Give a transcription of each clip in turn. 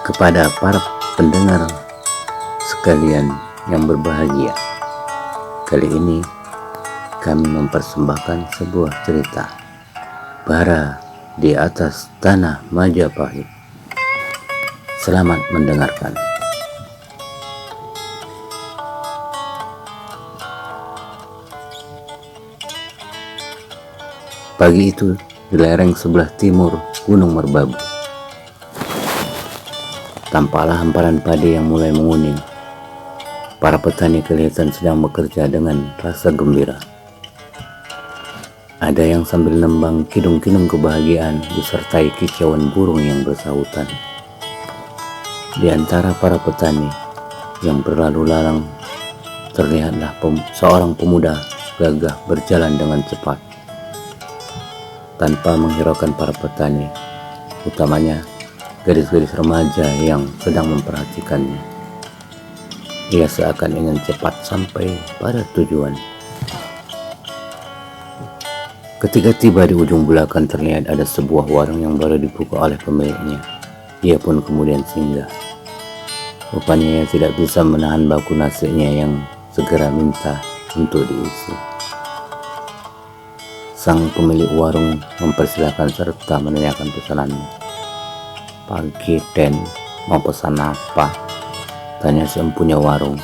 Kepada para pendengar sekalian yang berbahagia, kali ini kami mempersembahkan sebuah cerita Bara di atas tanah Majapahit. Selamat mendengarkan. Pagi itu di lereng sebelah timur Gunung Merbabu, tampaklah hamparan padi yang mulai menguning. Para petani kelihatan sedang bekerja dengan rasa gembira. Ada yang sambil nembang kidung-kidung kebahagiaan disertai kicauan burung yang bersahutan. Di antara para petani yang berlalu lalang, terlihatlah seorang pemuda gagah berjalan dengan cepat, tanpa menghiraukan para petani, utamanya gadis-gadis remaja yang sedang memperhatikannya. Ia seakan ingin cepat sampai pada tujuan. Ketika tiba di ujung bulakan, terlihat ada sebuah warung yang baru dibuka oleh pemiliknya. Ia pun kemudian singgah. Rupanya ia tidak bisa menahan baku nasinya yang segera minta untuk diisi. Sang pemilik warung mempersilahkan serta menanyakan pesanannya. "Pagi, Den, mau pesan apa?" tanya si empunya warung.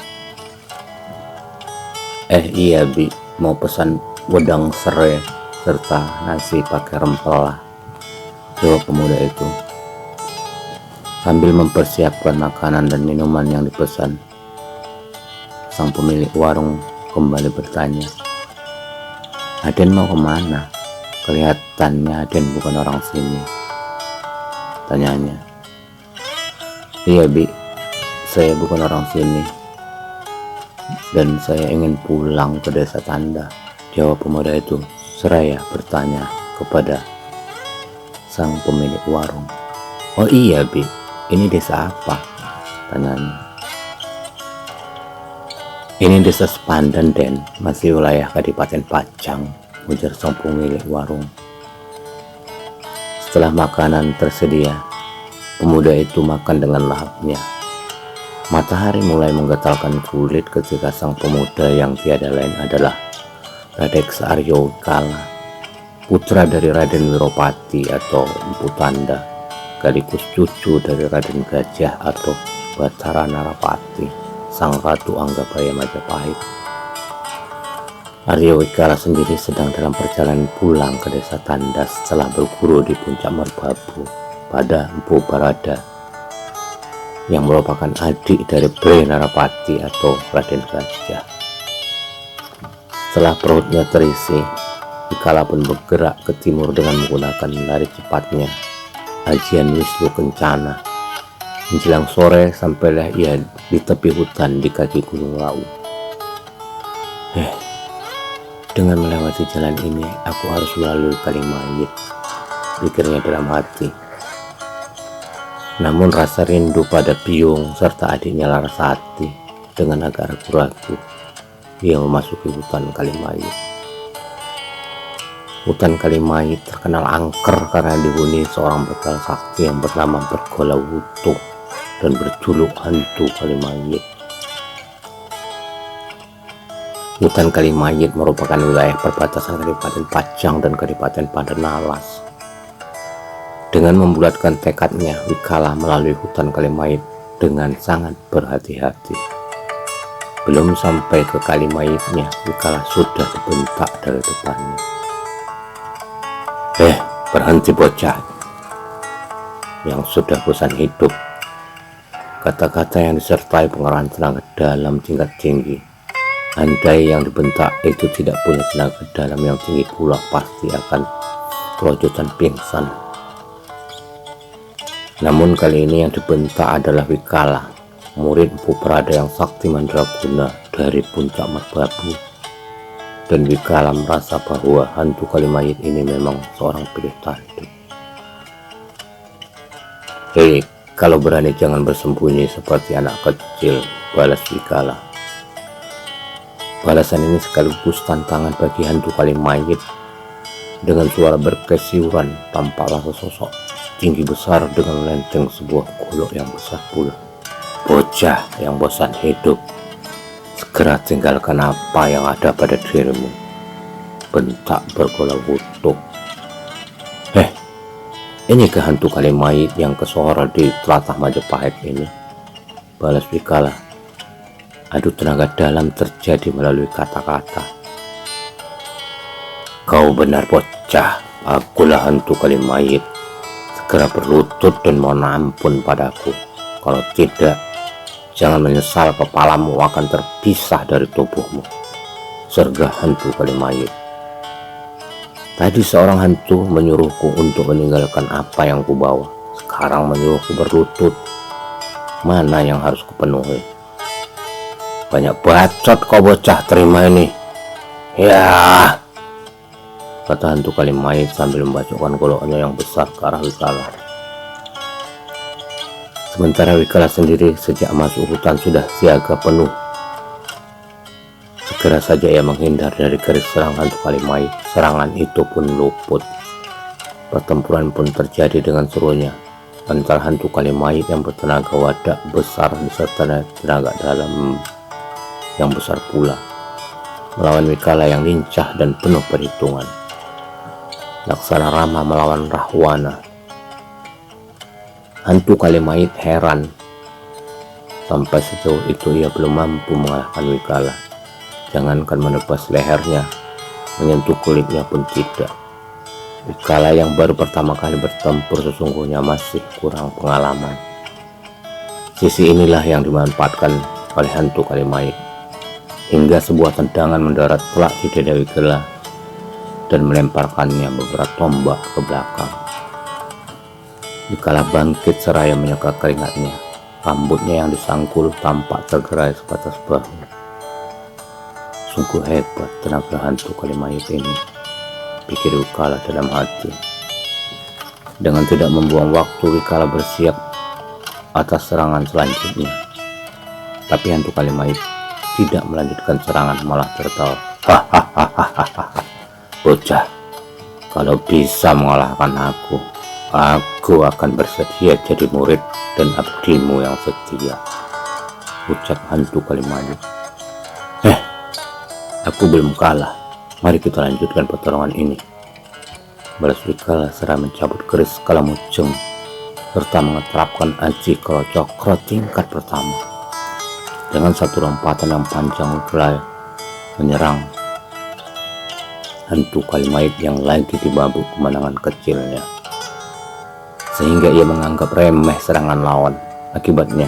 Iya, Bi, mau pesan wedang serai serta nasi pakai rempeyek," jawab pemuda itu. Sambil mempersiapkan makanan dan minuman yang dipesan, sang pemilik warung kembali bertanya, "Aden mau kemana? Kelihatannya Aden bukan orang sini," tanyanya. "Iya, Bi, saya bukan orang sini dan saya ingin pulang ke desa Tanda," jawab pemuda itu seraya bertanya kepada sang pemilik warung. "Oh iya, Bi, ini desa apa?" tanyanya. "Ini desa Sepandan, Den, masih wilayah Kadipaten Pajang," ujar sang pemilik warung. Setelah makanan tersedia, pemuda itu makan dengan lahapnya. Matahari mulai menggetalkan kulit ketika sang pemuda yang tiada lain adalah Radeksa Aryo Wikala, putra dari Raden Wiropati atau Empu Tanda, sekaligus cucu dari Raden Gajah atau Batara Narapati, sang ratu Anggapaya Majapahit. Aryo Wikala sendiri sedang dalam perjalanan pulang ke desa Tanda setelah berguru di puncak Merbabu pada Empu Barada, yang merupakan adik dari Bre Narapati atau Raden Gajah. Setelah perutnya terisi, Wikala pun bergerak ke timur dengan menggunakan lari cepatnya Ajian Wisnu Kencana. Menjelang sore sampailah ia di tepi hutan di kaki Gunung Lawu. Dengan melewati jalan ini, aku harus melalui Kalimayit, pikirnya dalam hati. Namun rasa rindu pada Biung serta adiknya Larasati dengan agak ragu-ragu, ia memasuki hutan Kalimayit. Hutan Kalimayit terkenal angker karena dihuni seorang bekal sakti yang bernama Bergola Wutung dan berjuluk Hantu Kalimayit. Hutan Kalimayit merupakan wilayah perbatasan Kadipaten Pajang dan Kadipaten Padanalas. Dengan membulatkan tekadnya, Wikala melalui hutan Kalimayit dengan sangat berhati-hati. Belum sampai ke Kalimayitnya, Wikala sudah dibentak dari depannya. Berhenti bocah yang sudah bosan hidup." Kata-kata yang disertai pengerahan tenaga dalam tingkat tinggi. Andai yang dibentak itu tidak punya tenaga dalam yang tinggi pula, pasti akan kerojotan pingsan. Namun kali ini yang dibentak adalah Wikala, murid Empu Prada yang sakti mandraguna dari puncak Merbabu. Dan Wikala merasa bahwa hantu Kalimayit ini memang seorang pilih tanduk. Kalau berani jangan bersembunyi seperti anak kecil," balas Wikala. Balasan ini sekaligus tantangan bagi hantu Kalimayit. Dengan suara berkesiuran, tampaklah sesosok tinggi besar dengan lenteng sebuah golok yang besar pula. Bocah yang bosan hidup, segera tinggalkan apa yang ada pada dirimu, bentak bergolak utuh. Ini ke hantu Kalimait yang kesohor di tlatah Majapahit ini, balas Wikala. Adu tenaga dalam terjadi melalui kata-kata. Kau benar bocah, akulah hantu Kalimait. Segera berlutut dan mohon ampun padaku. Kalau tidak, jangan menyesal, kepalamu akan terpisah dari tubuhmu, sergah hantu Kalimait. Tadi seorang hantu menyuruhku untuk meninggalkan apa yang kubawa. Sekarang menyuruhku berlutut. Mana yang harus kupenuhi? Banyak bacot kau bocah, terima ini. Ya, kata hantu Kalimait sambil membacokkan goloknya yang besar ke arah Wikala. Sementara Wikala sendiri sejak masuk hutan sudah siaga penuh. Segera saja ia menghindar dari garis serang hantu Kalimait. Serangan itu pun luput. Pertempuran pun terjadi dengan serunya antara hantu Kalimait yang bertenaga wadak besar beserta tenaga dalam yang besar pula melawan Wikala yang lincah dan penuh perhitungan. Laksana Rama melawan Rahwana. Hantu Kalimait heran, sampai sejauh itu ia belum mampu mengalahkan Wikala. Jangankan menebas lehernya, menyentuh kulitnya pun tidak. Wikala yang baru pertama kali bertempur sesungguhnya masih kurang pengalaman. Sisi inilah yang dimanfaatkan oleh hantu Kalimait, hingga sebuah tendangan mendarat telak di dada Wikala dan melemparkannya beberapa tombak ke belakang. Wikala bangkit seraya menyeka keringatnya. Rambutnya yang disangkul tampak tergerai sebatas bahu. Sungguh hebat tenaga hantu Kalimait ini, pikir Wikala dalam hati. Dengan tidak membuang waktu, Wikala bersiap atas serangan selanjutnya. Tapi hantu Kalimait tidak melanjutkan serangan, malah tertawa. Hahaha, bocah, kalau bisa mengalahkan aku akan bersedia jadi murid dan abdimu yang setia, ucap hantu Kalimait. Aku belum kalah, mari kita lanjutkan pertarungan ini, balas Wikala seraya mencabut keris Kalamujeng serta mengeterapkan aji Kalacakra tingkat pertama. Dengan satu lompatan yang panjang, Wikala menyerang hantu Kalimait yang lagi dibabuk kemenangan kecilnya, sehingga ia menganggap remeh serangan lawan. Akibatnya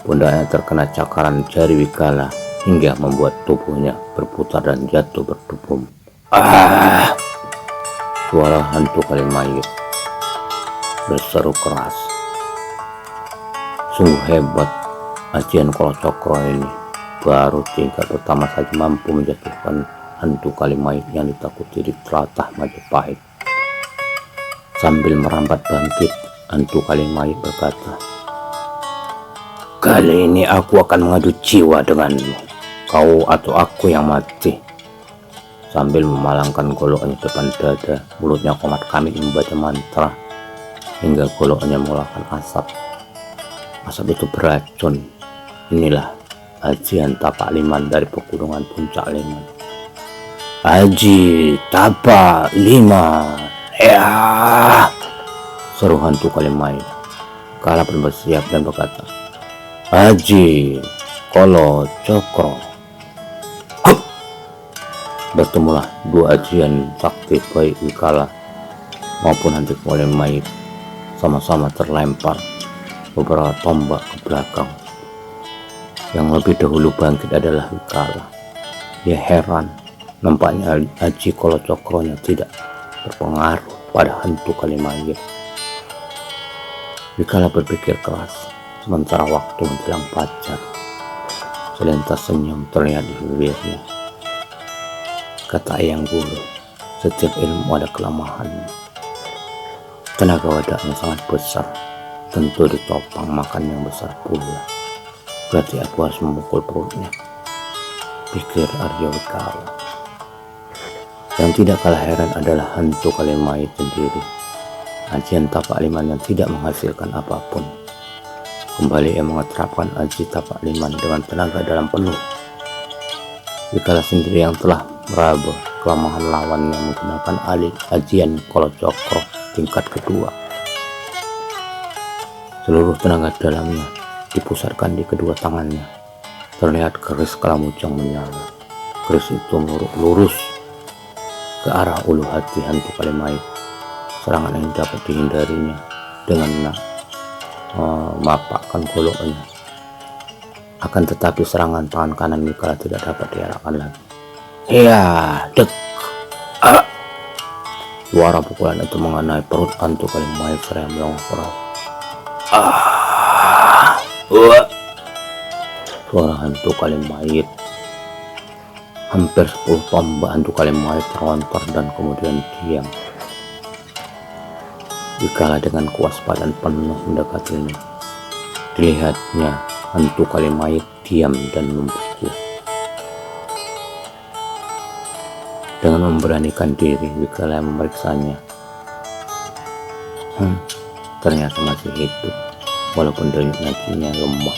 pundaknya terkena cakaran jari Wikala hingga membuat tubuhnya berputar dan jatuh berdebum. Suara hantu Kalimait berseru keras. Sungguh hebat ajian Kalacakra ini, baru tingkat pertama saja mampu menjatuhkan hantu Kalimait yang ditakuti di tlatah Majapahit. Sambil merambat bangkit, hantu Kalimait berkata, "Kali ini aku akan mengadu jiwa denganmu, kau atau aku yang mati." Sambil memalangkan goloknya depan dada, mulutnya komat kamit membaca mantra hingga goloknya mengeluarkan asap. Asap itu beracun. Inilah ajian Tapak Liman dari pegunungan Puncak Liman. Aji Tapak Liman, ya! Seru hantu Kalimait. Kala pun bersiap dan berkata, "Aji Kalacakra." Bertemulah dua ajian sakti baik Wikala maupun hantu Kalimait sama-sama terlempar beberapa tombak ke belakang. Yang lebih dahulu bangkit adalah Wikala. Dia heran, nampaknya aji Kalacakra tidak berpengaruh pada hantu Kalimait. Wikala berpikir keras, sementara waktu menjelang fajar. Selintas senyum terlihat di bibirnya. Kata Eyang Guru, setiap ilmu ada kelemahannya. Tenaga wadaknya sangat besar, tentu ditopang makan yang besar pula. Berarti aku harus memukul perutnya, pikir Arya Wikala. Yang tidak kalah heran adalah hantu Kalimait sendiri. ajian tapak liman yang tidak menghasilkan apapun. Kembali ia menerapkan aji tapak liman dengan tenaga dalam penuh. Wikala sendiri yang telah meraba kelemahan lawannya menggunakan ajian Kolo Cokro tingkat kedua. Seluruh tenaga dalamnya dipusatkan di kedua tangannya. Terlihat keris Kalamujang menyala. Keris itu lurus ke arah ulu hati hantu Kalimait. Serangan yang dapat dihindarinya dengan memapakkan goloknya. Akan tetapi serangan tangan kanan Wikala tidak dapat diarahkan lagi. Ya, dek. Suara pukulan itu mengenai perut hantu Kalimait seraya melongo keras. Suara hantu Kalimait. Hampir 10 tombak hantu Kalimait terlontar dan kemudian diam. Wikala dengan kewaspadaan penuh mendekatinya. Dilihatnya hantu Kalimait diam dan membeku. Dengan memberanikan diri, Wikala memeriksanya. Ternyata masih hidup, walaupun denyut nadinya lemah,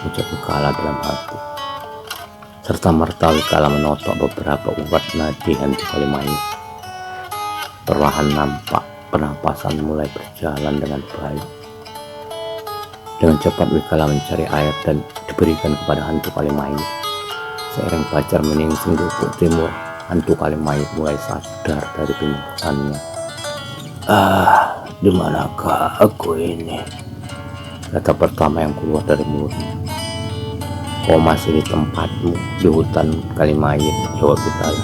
ucap Wikala dalam hati. Serta merta Wikala menotok beberapa urat nadi hantu Kalimait. Perlahan nampak pernapasan mulai berjalan dengan baik. Dengan cepat Wikala mencari air dan diberikan kepada hantu Kalimait. Seiring fajar menyingsing di ufuk timur, hantu Kalimait mulai sadar dari pingsannya. Di manakah aku ini? Kata pertama yang keluar dari mulutnya. Kau masih di tempatmu di hutan Kalimait, jawab Wikala.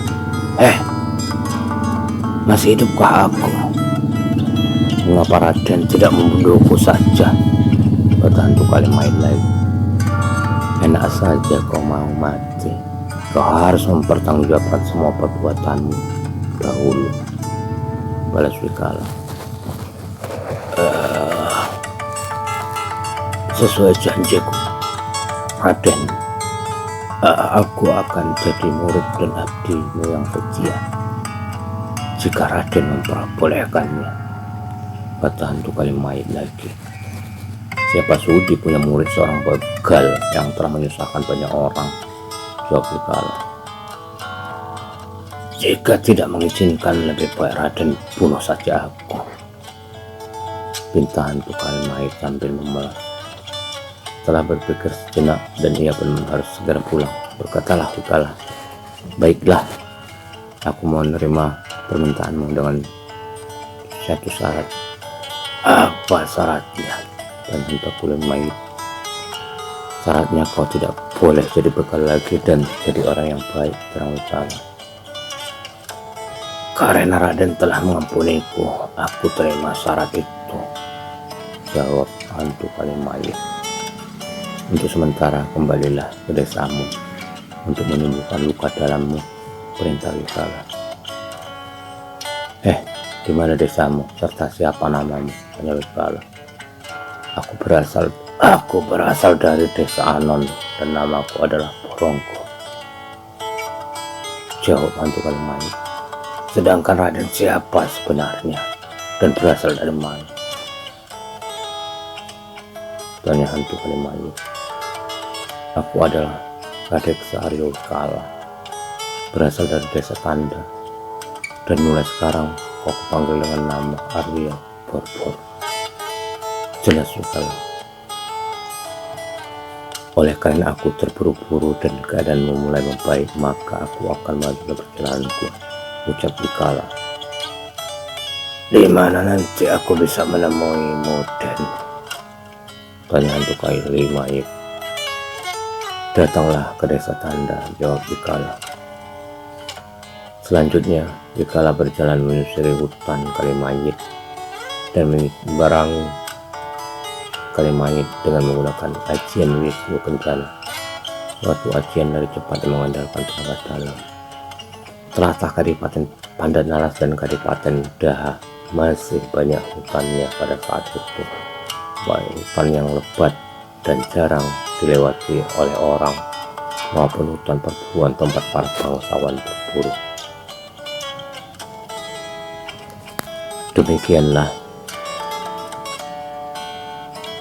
Masih hidupkah aku? Mengapa Raden tidak membunuhku saja? Kata hantu Kalimait lagi. Enak saja kau mau mati. Kau harus mempertanggungjawabkan semua perbuatanmu dahulu, balas Wikala. Sesuai janjiku, Raden, aku akan jadi murid dan abdimu yang setia jika Raden memperbolehkannya, kata hantu Kalimait lagi. Siapa sudi punya murid seorang begal yang telah menyusahkan banyak orang, jawab Wikala. Jika tidak mengizinkan, lebih baik Raden bunuh saja aku, pinta hantu Kalimait sambil memelas. Setelah berpikir sejenak dan ia pun harus segera pulang, berkatalah Wikala, baiklah, aku mau menerima permintaanmu dengan satu syarat. Apa syaratnya? Tanya hantu Kalimait. Syaratnya kau tidak boleh jadi begal lagi dan jadi orang yang baik, terang Wikala. Karena Raden telah mengampuniku, aku terima syarat itu, jawab hantu Kalimait. Untuk sementara kembalilah ke desamu untuk menyembuhkan luka dalammu, perintah Wikala. Di mana desamu serta siapa namamu? Tanya Wikala. Aku berasal dari desa Anon dan namaku adalah Borongko, jawab hantu Kalimait. Sedangkan Raden siapa sebenarnya dan berasal dari mana? Tanya hantu Kalimait. Aku adalah Kadek Aryo Wikala, berasal dari desa Tanda, dan mulai sekarang kau panggil dengan nama Arya Borbor, jelas Wikala. Oleh karena aku terburu-buru dan keadaanmu mulai membaik, maka aku akan melanjutkan perjalananku, ucap Wikala. Di mana nanti aku bisa menemuimu, Den? Tanya hantu Kalimait. Datanglah ke desa Tanda, jawab Wikala. Selanjutnya Wikala berjalan menyusuri hutan Kalimait dan membarangi Kalimait dengan menggunakan ajian Wisnu Kencana, suatu ajian dari cepat yang mengandalkan tenaga dalam. Teratak Kadipaten Pandanalas dan Kadipaten Daha masih banyak hutannya pada saat itu, baik hutan yang lebat dan jarang dilewati oleh orang maupun hutan perburuan tempat para bangsawan berburu. Demikianlah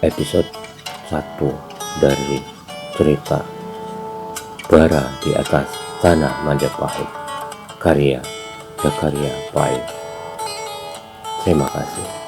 episode 1 dari cerita Bara di Atas Tanah Majapahit karya Zakaria Pait. Terima kasih.